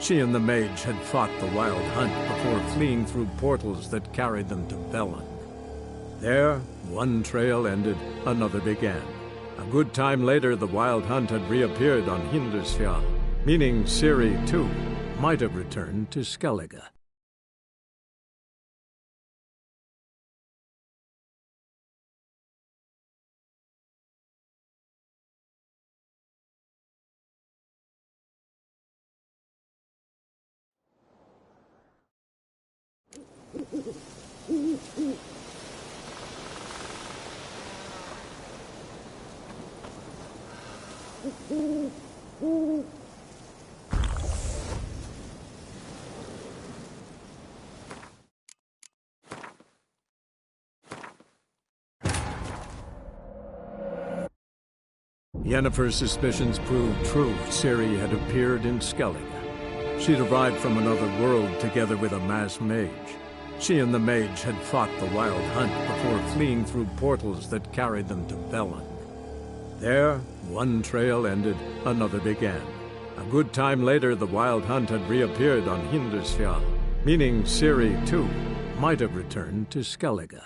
She and the mage had fought the Wild Hunt before fleeing through portals that carried them to Velen. There, one trail ended, another began. A good time later, the Wild Hunt had reappeared on Hindarsfjall, meaning Ciri, too, might have returned to Skellige. Yennefer's suspicions proved true. Ciri had appeared in Skellige. She'd arrived from another world together with a masked mage. She and the mage had fought the Wild Hunt before fleeing through portals that carried them to Velen. There, one trail ended, another began. A good time later, the Wild Hunt had reappeared on Hindarsfjall, meaning Ciri, too, might have returned to Skellige.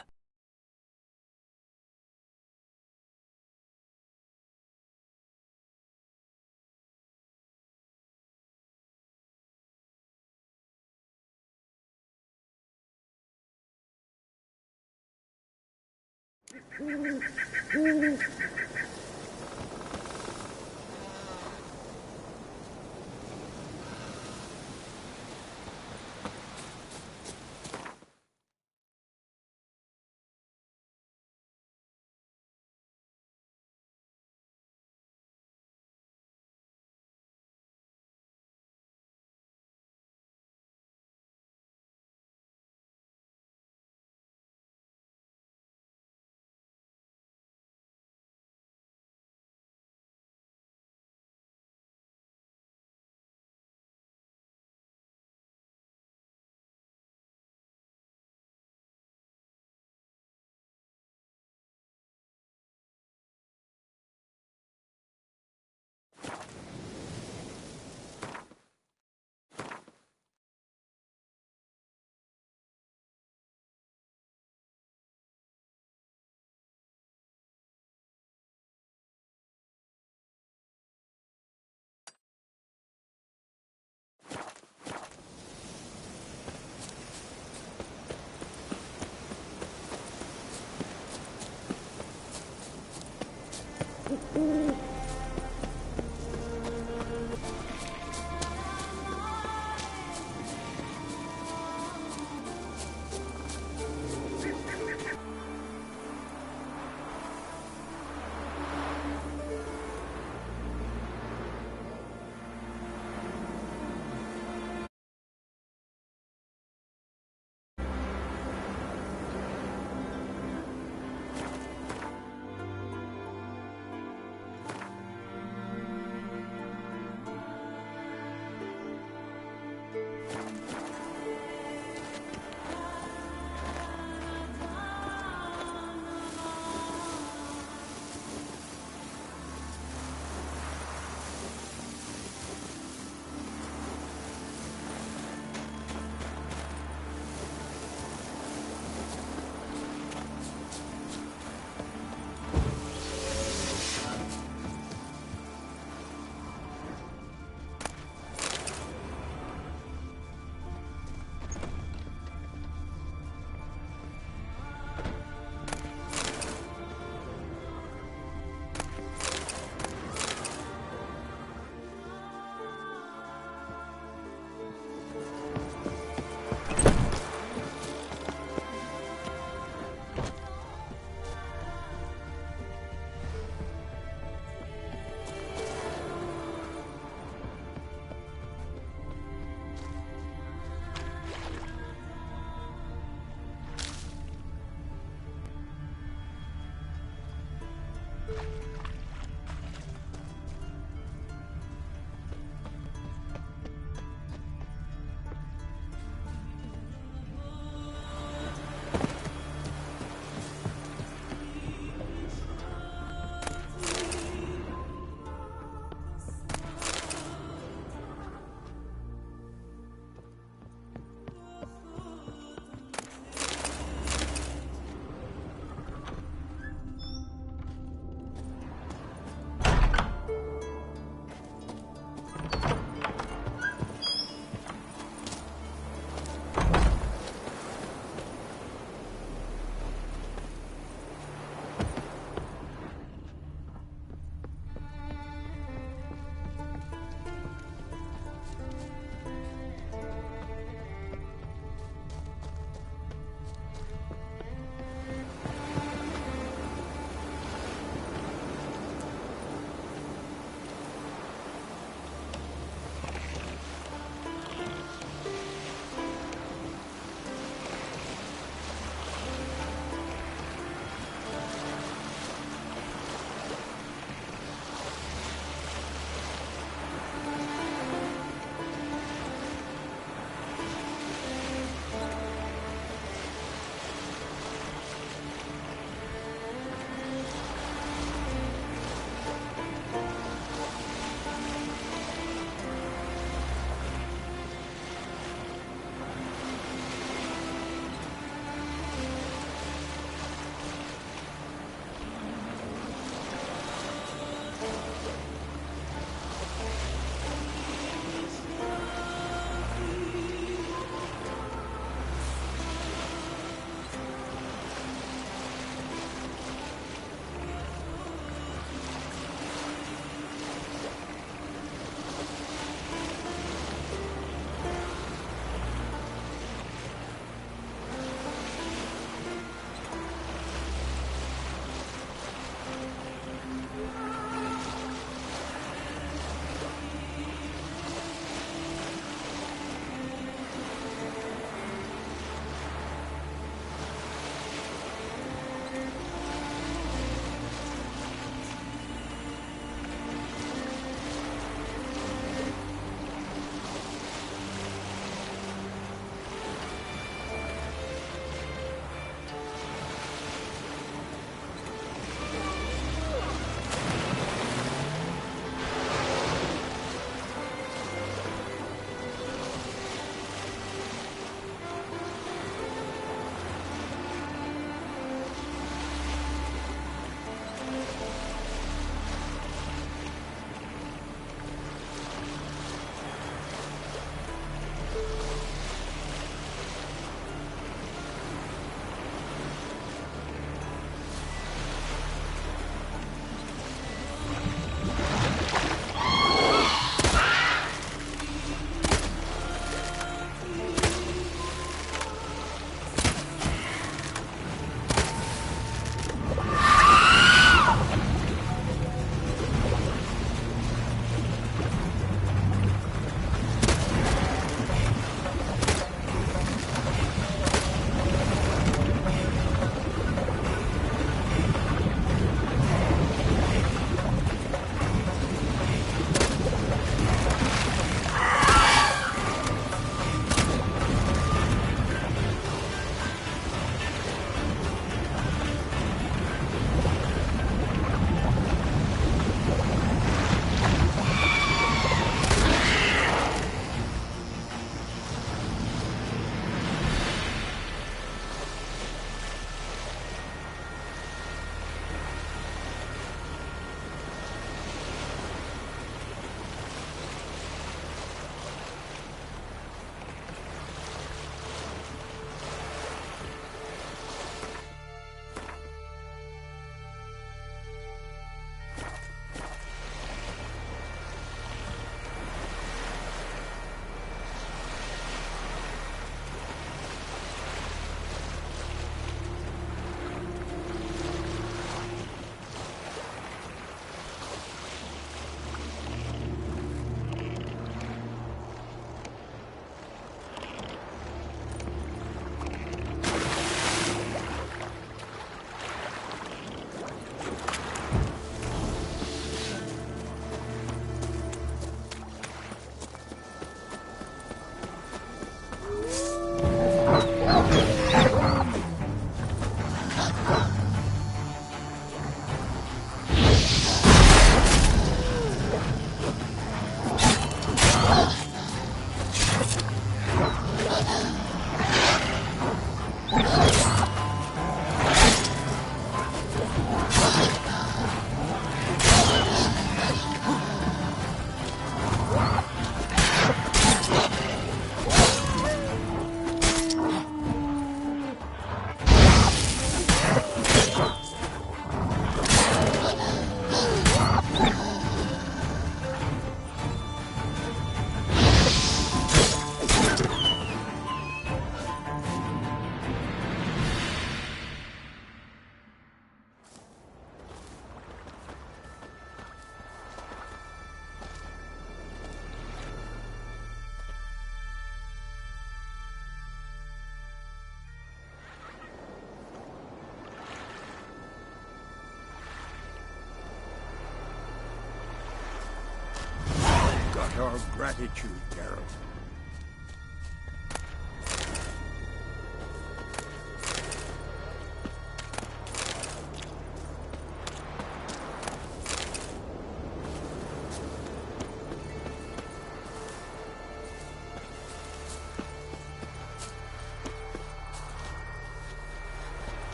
our gratitude, Geralt.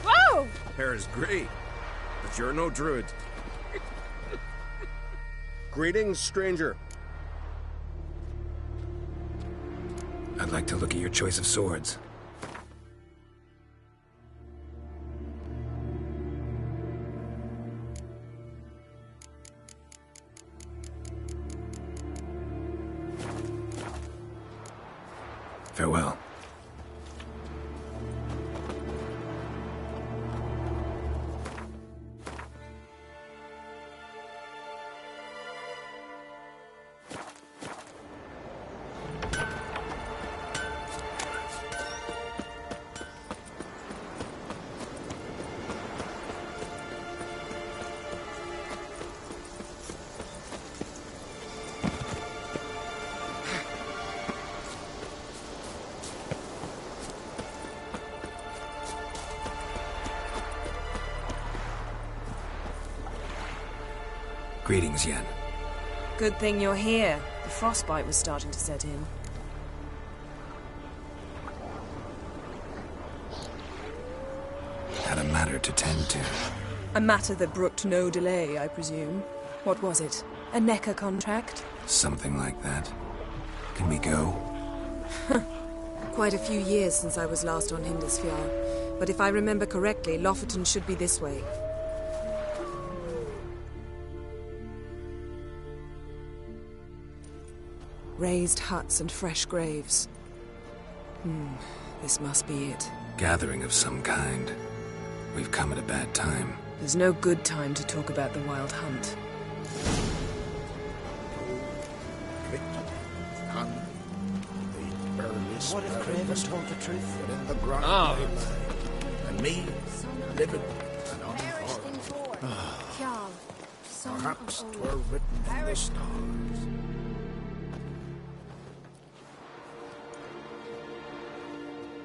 Whoa! Hair's great, but you're no druid. Greetings, stranger. I'd like to look at your choice of swords. Farewell. Greetings, Yen. Good thing you're here. The frostbite was starting to set in. Had a matter to tend to. A matter that brooked no delay, I presume. What was it? A NECA contract? Something like that. Can we go? Quite a few years since I was last on Hindisfjall. But if I remember correctly, Lofoten should be this way. Raised huts and fresh graves. This must be it. Gathering of some kind. We've come at a bad time. There's no good time to talk about the Wild Hunt. What if Craven told the truth? In the ground they lay, and me, living and unharmed. Perhaps 'twere written in the stars.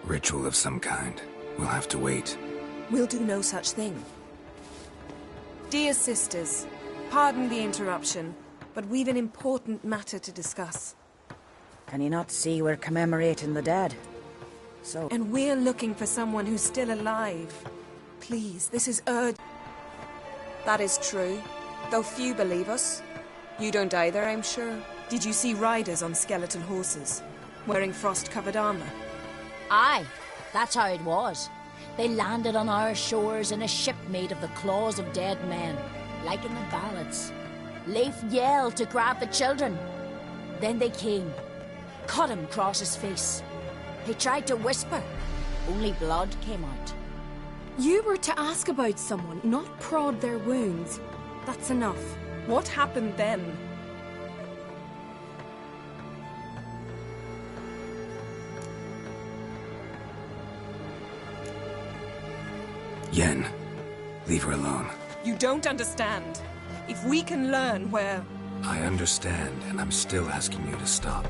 Ritual of some kind. We'll have to wait. We'll do no such thing. Dear sisters, pardon the interruption, but we've an important matter to discuss. Can you not see we're commemorating the dead? So... And we're looking for someone who's still alive. Please, this is urgent. That is true, though few believe us. You don't either, I'm sure. Did you see riders on skeletal horses, wearing frost-covered armor? Aye, that's how it was. They landed on our shores in a ship made of the claws of dead men, like in the ballads. Leif yelled to grab the children. Then they came, cut him across his face. He tried to whisper, only blood came out. You were to ask about someone, not prod their wounds. That's enough. What happened then? Yen, leave her alone. You don't understand. If we can learn where... I understand, and I'm still asking you to stop.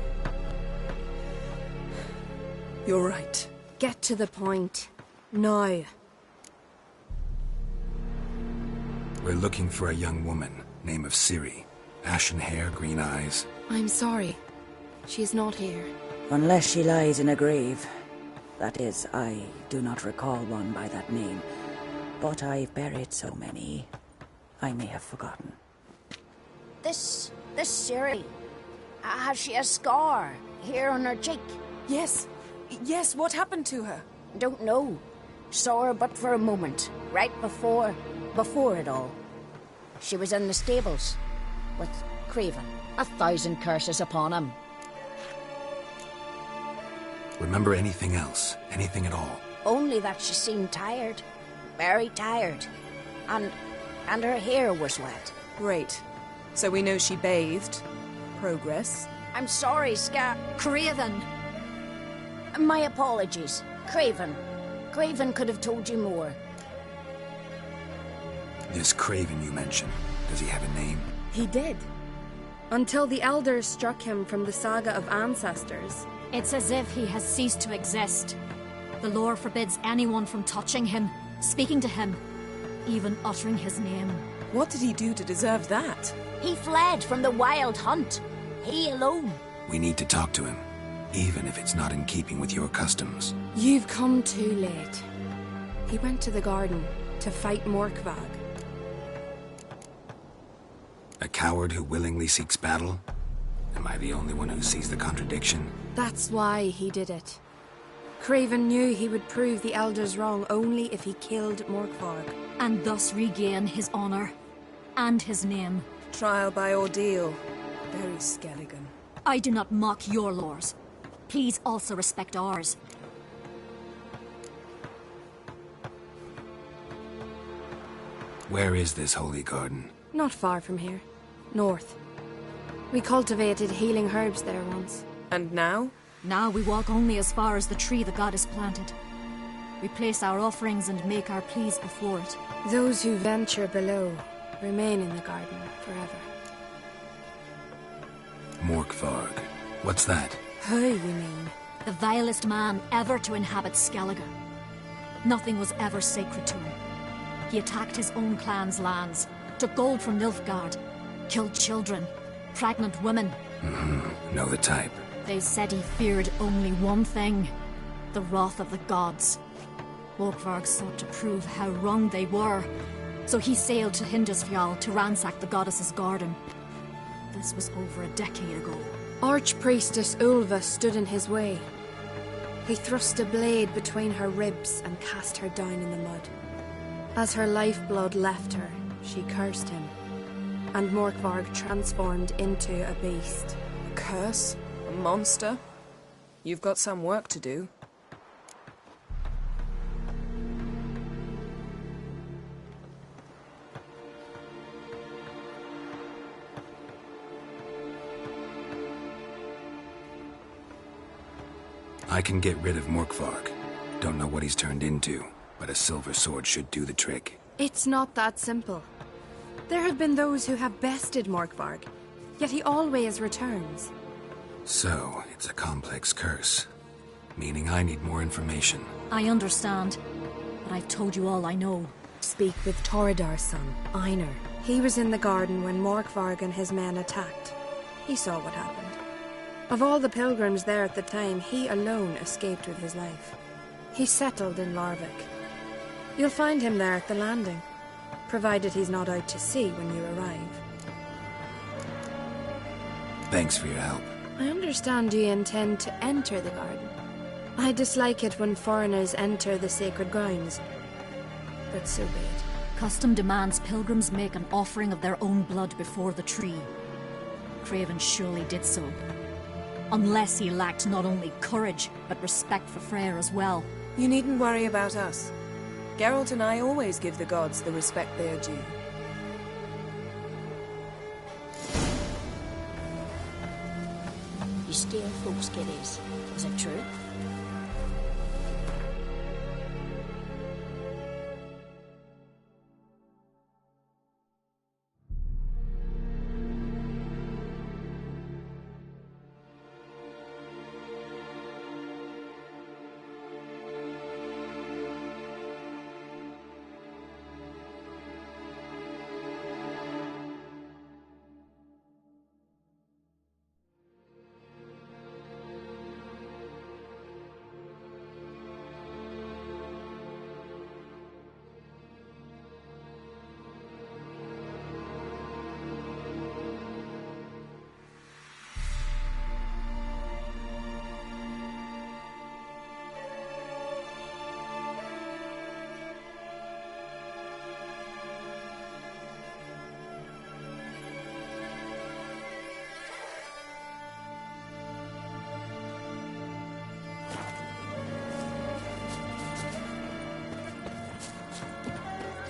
You're right. Get to the point. Now. We're looking for a young woman, name of Ciri. Ashen hair, green eyes. I'm sorry. She is not here. Unless she lies in a grave. That is, I do not recall one by that name. But I've buried so many, I may have forgotten. This Ciri, has she a scar here on her cheek? Yes. Yes, what happened to her? Don't know. Saw her but for a moment, right before it all. She was in the stables with Craven. 1,000 curses upon him. Remember anything else? Anything at all? Only that she seemed tired. Very tired. And her hair was wet. Great. So we know she bathed. Progress. I'm sorry, Craven! My apologies. Craven. Craven could have told you more. This Craven you mentioned, does he have a name? He did. Until the elders struck him from the saga of ancestors. It's as if he has ceased to exist. The lore forbids anyone from touching him, speaking to him, even uttering his name. What did he do to deserve that? He fled from the Wild Hunt. He alone. We need to talk to him, even if it's not in keeping with your customs. You've come too late. He went to the garden to fight Morkvag. A coward who willingly seeks battle? Am I the only one who sees the contradiction? That's why he did it. Craven knew he would prove the elders wrong only if he killed Morkvarg. And thus regain his honor and his name. Trial by ordeal. Very Skelligan. I do not mock your laws. Please also respect ours. Where is this holy garden? Not far from here. North. We cultivated healing herbs there once. And now? Now we walk only as far as the tree the goddess planted. We place our offerings and make our pleas before it. Those who venture below remain in the garden forever. Morkvarg. What's that? Who, you mean? The vilest man ever to inhabit Skellige. Nothing was ever sacred to him. He attacked his own clan's lands, took gold from Nilfgaard, killed children, pregnant women. Know the type. They said he feared only one thing, the wrath of the gods. Morkvarg sought to prove how wrong they were, so he sailed to Hindisfjall to ransack the goddess's garden. This was over a decade ago. Archpriestess Ulva stood in his way. He thrust a blade between her ribs and cast her down in the mud. As her lifeblood left her, she cursed him, and Morkvarg transformed into a beast. A curse? A monster? You've got some work to do. I can get rid of Morkvarg. Don't know what he's turned into, but a silver sword should do the trick. It's not that simple. There have been those who have bested Morkvarg, yet he always returns. So, it's a complex curse. Meaning I need more information. I understand, but I've told you all I know. Speak with Torridar's son, Einar. He was in the garden when Morkvarg and his men attacked. He saw what happened. Of all the pilgrims there at the time, he alone escaped with his life. He settled in Larvik. You'll find him there at the landing, provided he's not out to sea when you arrive. Thanks for your help. I understand you intend to enter the garden. I dislike it when foreigners enter the sacred grounds, but so be it. Custom demands pilgrims make an offering of their own blood before the tree. Craven surely did so. Unless he lacked not only courage, but respect for Freyr as well. You needn't worry about us. Geralt and I always give the gods the respect they are due. You steal folks' kiddies. Is it true?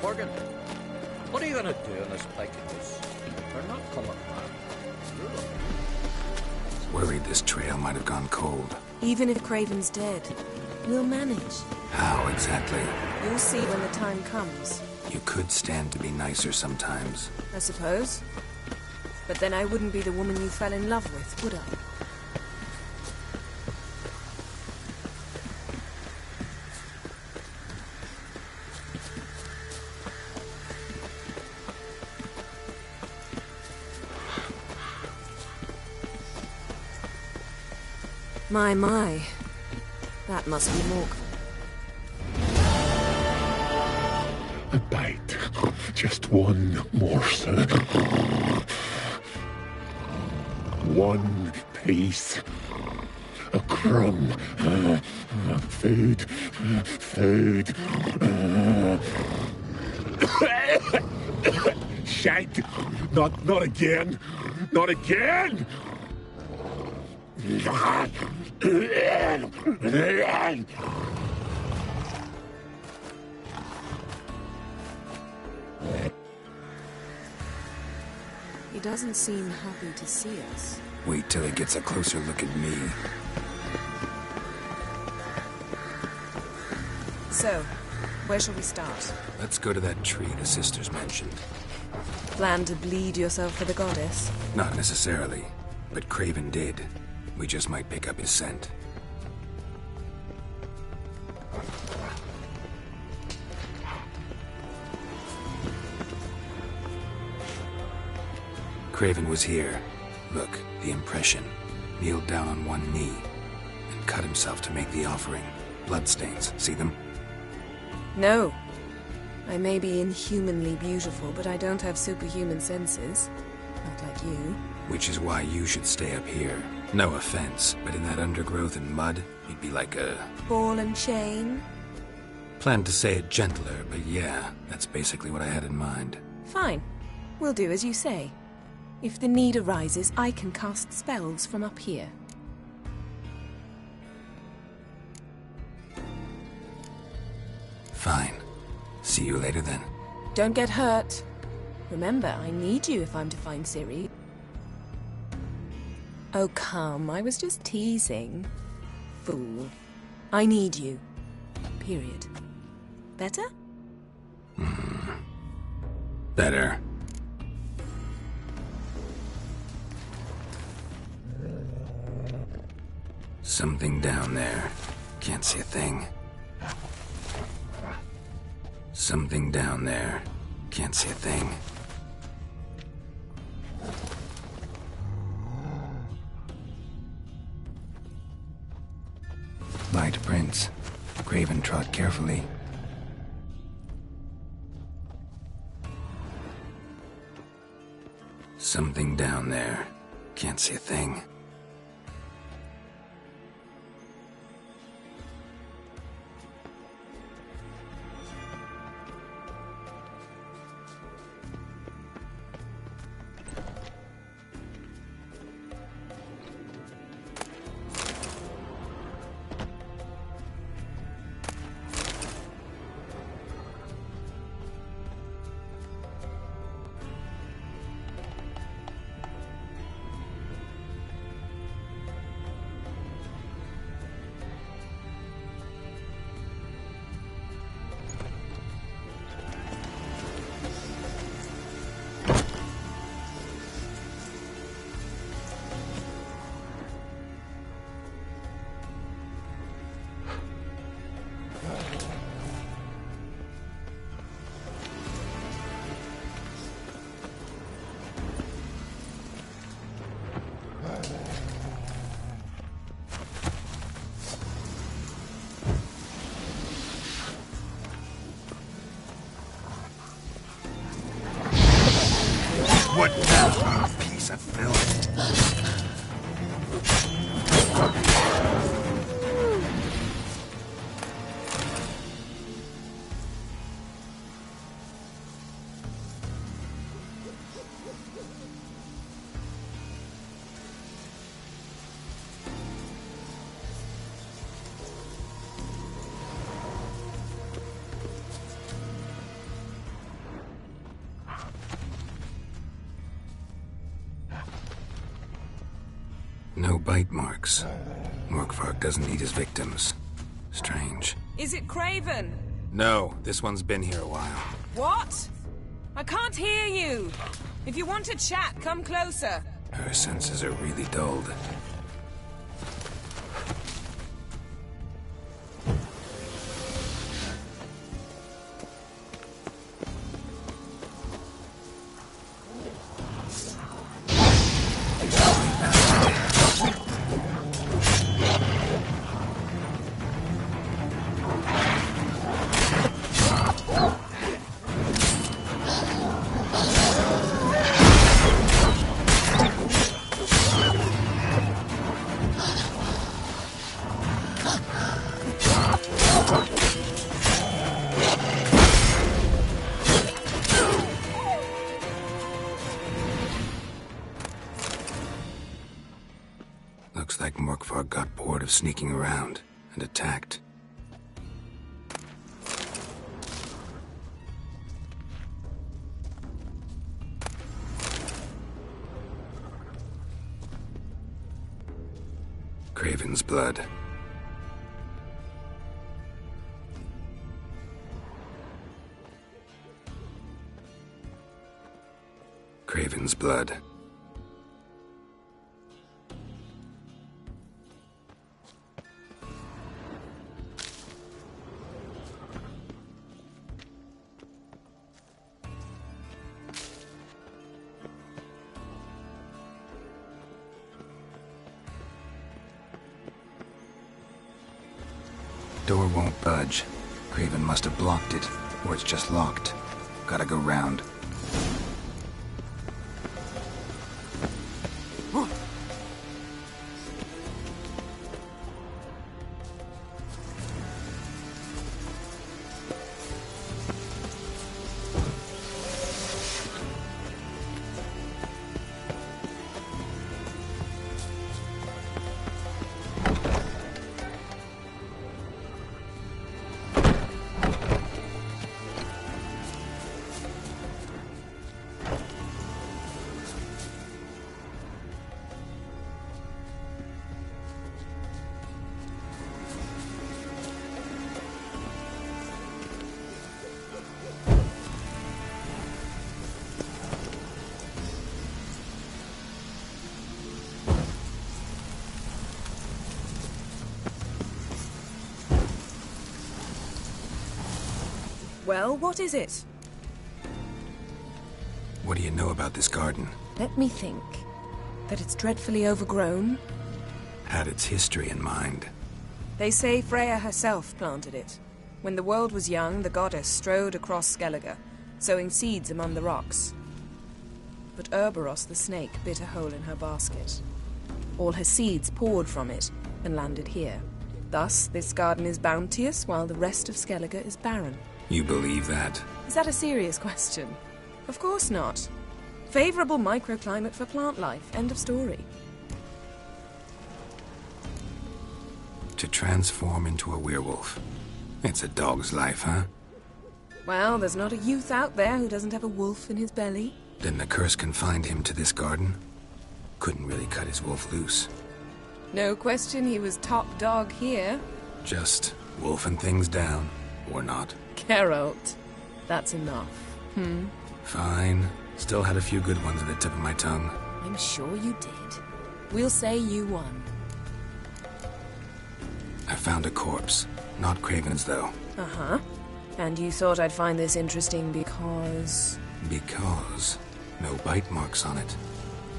Morgan, what are you gonna do in this piketing goose? They're not coming back. Worried this trail might have gone cold. Even if Craven's dead, we'll manage. How exactly? You'll see when the time comes. You could stand to be nicer sometimes. I suppose. But then I wouldn't be the woman you fell in love with, would I? My. That must be Mork. A bite. Just one morsel. One piece. A crumb. Food. Food. Shite. Not again. Not again! He doesn't seem happy to see us. Wait till he gets a closer look at me. So, where shall we start? Let's go to that tree the sisters mentioned. Plan to bleed yourself for the goddess? Not necessarily, but Craven did. We just might pick up his scent. Craven was here. Look, the impression. Kneeled down on one knee and cut himself to make the offering. Bloodstains, see them? No. I may be inhumanly beautiful, but I don't have superhuman senses. Not like you. Which is why you should stay up here. No offense, but in that undergrowth and mud, you'd be like a... ball and chain? Planned to say it gentler, but yeah, that's basically what I had in mind. Fine. We'll do as you say. If the need arises, I can cast spells from up here. Fine. See you later then. Don't get hurt. Remember, I need you if I'm to find Ciri. Oh, come. I was just teasing. Fool. I need you. Period. Better? Better. Something down there. Can't see a thing. Something down there. Can't see a thing. Light prints. Craven trod carefully. Something down there. Can't see a thing. What now? A piece of filth. No bite marks. Morkvarg doesn't eat his victims. Strange. Is it Craven? No, this one's been here a while. What? I can't hear you! If you want to chat, come closer. Her senses are really dulled. Looks like Morkvar got bored of sneaking around and attacked. Craven's blood. Craven's blood. Door won't budge. Craven must have blocked it, or it's just locked. Gotta go round. Well, what is it? What do you know about this garden? Let me think. That it's dreadfully overgrown? Had its history in mind. They say Freya herself planted it. When the world was young, the goddess strode across Skellige, sowing seeds among the rocks. But Urboros the snake bit a hole in her basket. All her seeds poured from it and landed here. Thus, this garden is bounteous, while the rest of Skellige is barren. You believe that? Is that a serious question? Of course not. Favorable microclimate for plant life. End of story. To transform into a werewolf. It's a dog's life, huh? Well, there's not a youth out there who doesn't have a wolf in his belly. Then the curse confined him to this garden? Couldn't really cut his wolf loose. No question he was top dog here. Just wolfing things down, or not. Geralt, that's enough. Fine. Still had a few good ones at the tip of my tongue. I'm sure you did. We'll say you won. I found a corpse. Not Craven's, though. Uh-huh. And you thought I'd find this interesting because... Because no bite marks on it.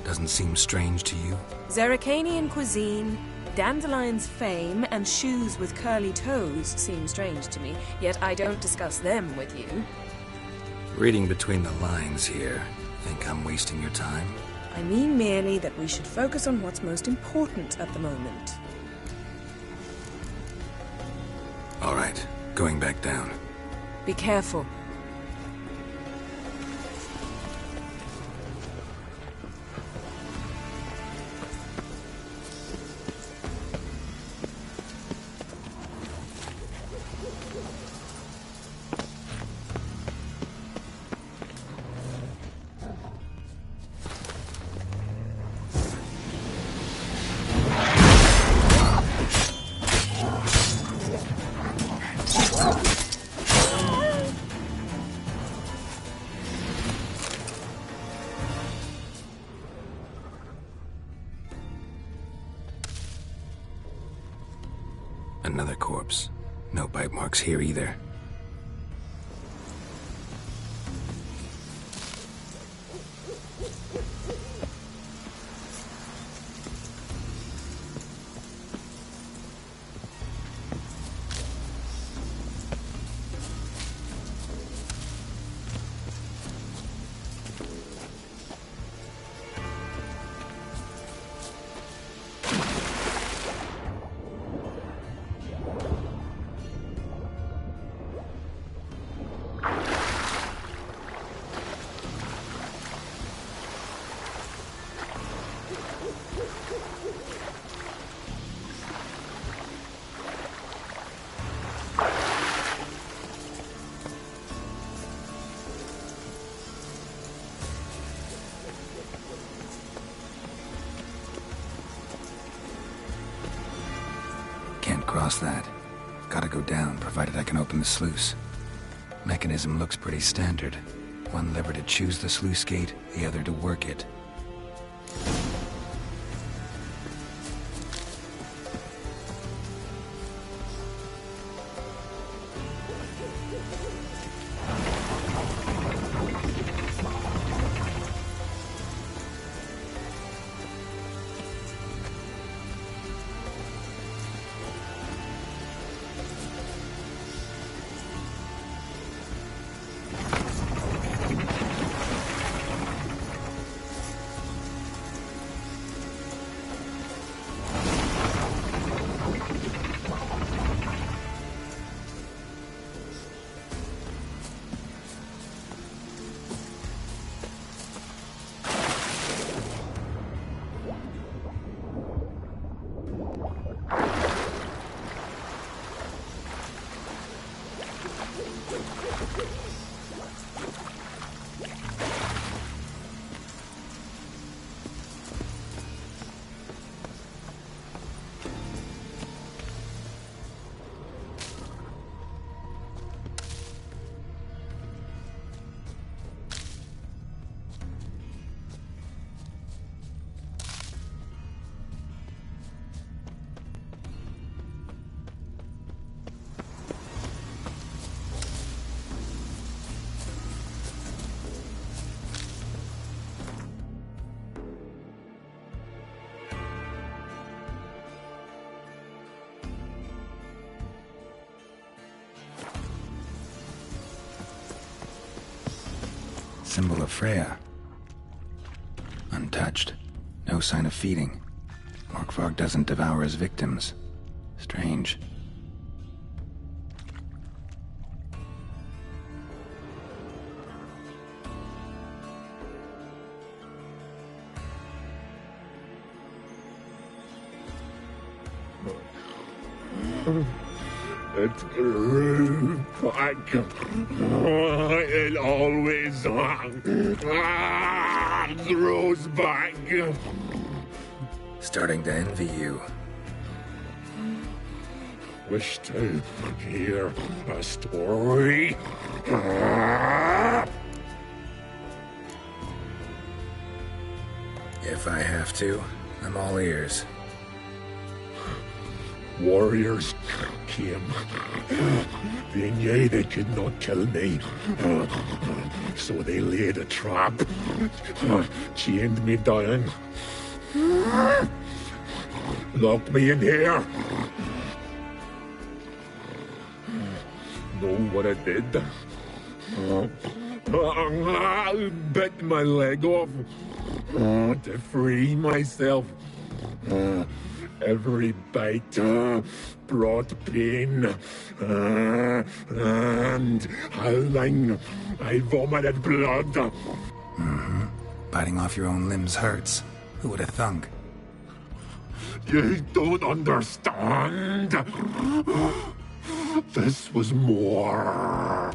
Doesn't seem strange to you? Zerrikanian cuisine, Dandelion's fame, and shoes with curly toes seem strange to me, yet I don't discuss them with you. Reading between the lines here, think I'm wasting your time? I mean merely that we should focus on what's most important at the moment. All right, going back down. Be careful. Another corpse. No bite marks here either. Can't cross that. Gotta go down, provided I can open the sluice. Mechanism looks pretty standard. One lever to choose the sluice gate, the other to work it. Symbol of Freya. Untouched. No sign of feeding. Morkvarg doesn't devour his victims. Strange. It grew back. It always grows back. Starting to envy you. Wish to hear a story? If I have to, I'm all ears. Warriors came. They knew they could not kill me. So they laid a trap. Chained me down. Locked me in here. Know what I did? Bit my leg off to free myself. Every bite brought pain and howling. I vomited blood. Mm-hmm. Biting off your own limbs hurts. Who would have thunk? You don't understand. This was more.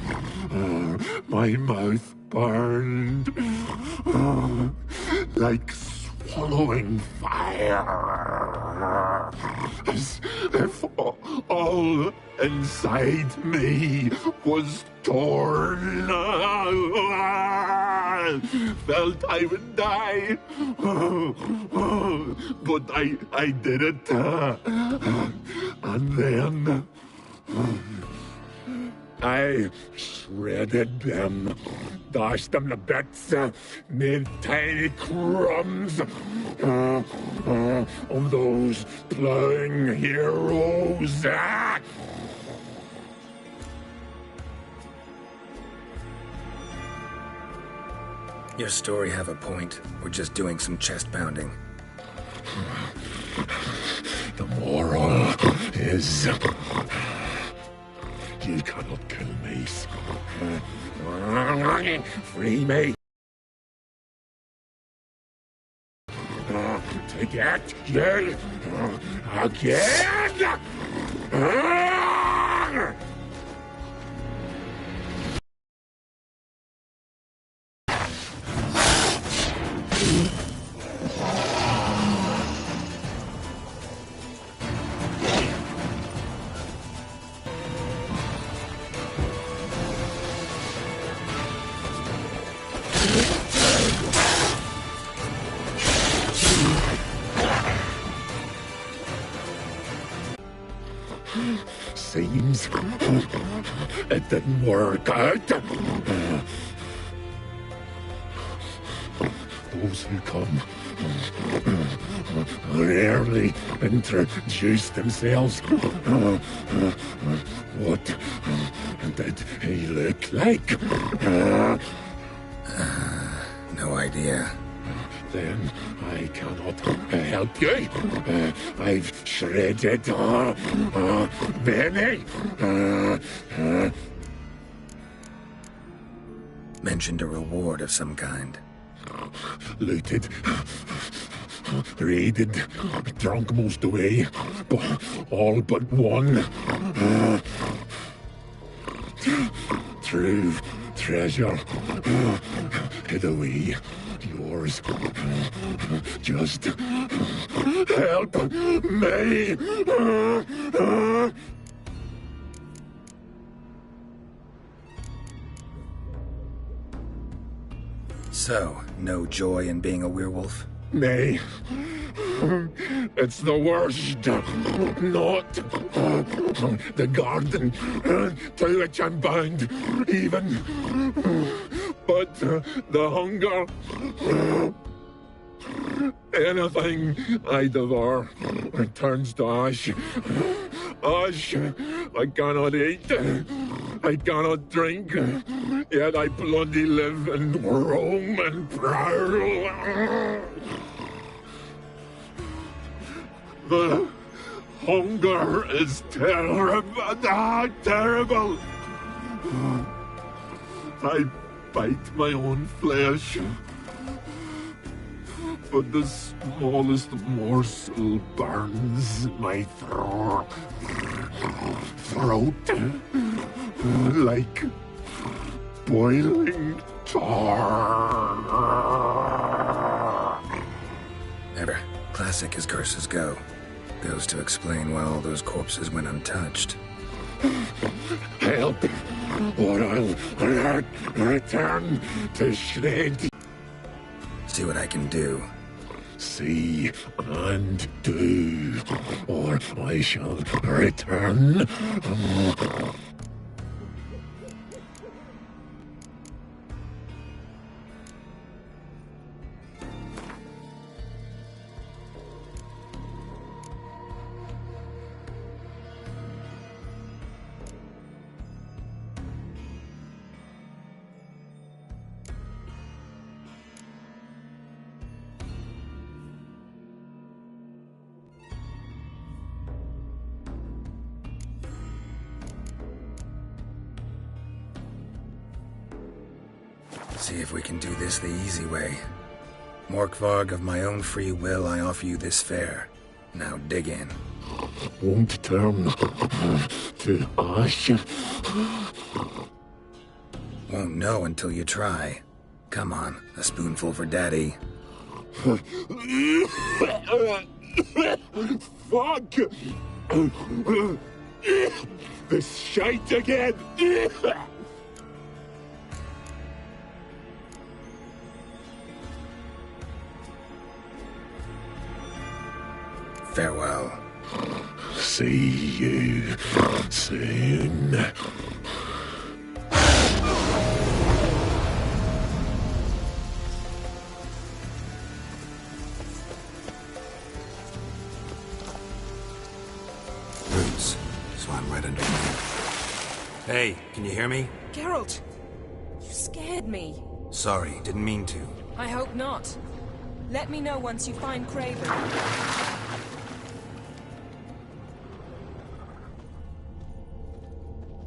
My mouth burned like swallowing fire, as if all inside me was torn. Felt I would die, but I did it. and then I shredded them, dashed them to bits, made tiny crumbs of those plowing heroes. Your story have a point. We're just doing some chest pounding. The moral is... you cannot kill me. Free me. To get you again. Seems it didn't work out. Those who come rarely introduce themselves. What did he look like? No idea. Then I cannot help you. I've shredded many. Mentioned a reward of some kind. Looted, raided, drunk most away, all but one. True treasure hid away. Yours. Just help me. So, no joy in being a werewolf? Nay. It's the worst. Not the garden to which I'm bound, even. But the hunger. Anything I devour turns to ash. Ash I cannot eat. I cannot drink. Yet I bloody live and roam and prowl. The hunger is terrible. Terrible. I bite my own flesh, but the smallest morsel burns my throat like boiling tar. Never. Classic as curses go. Goes to explain why all those corpses went untouched. Help, or I'll return to shred. See what I can do. See and do, or I shall return. See if we can do this the easy way. Morkvarg, of my own free will, I offer you this fare. Now dig in. Won't turn to ash. Won't know until you try. Come on, a spoonful for Daddy. Fuck! This shite again! Farewell. see you soon. Roots, so I'm right under you. Hey, can you hear me? Geralt, you scared me. Sorry, didn't mean to. I hope not. Let me know once you find Craven.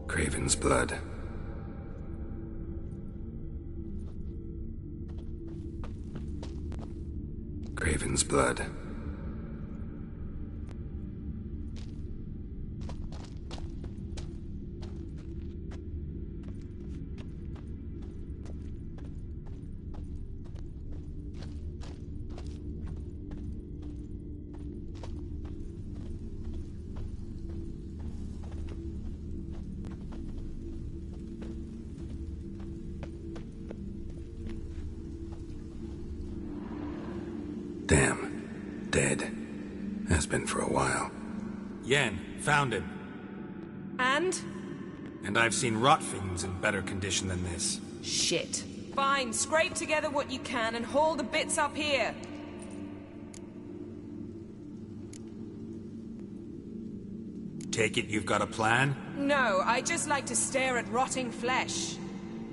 Craven's blood. Craven's blood. Damn. Dead. Has been for a while. Yen, found him. And? And I've seen rot fiends in better condition than this. Shit. Fine, scrape together what you can and haul the bits up here. Take it you've got a plan? No, I just like to stare at rotting flesh.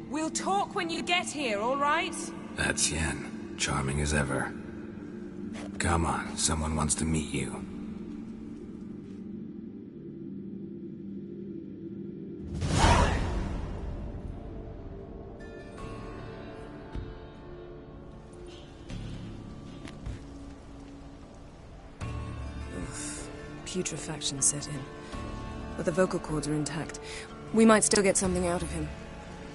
We'll talk when you get here, all right? That's Yen. Charming as ever. Come on, someone wants to meet you. Putrefaction set in. But the vocal cords are intact. We might still get something out of him.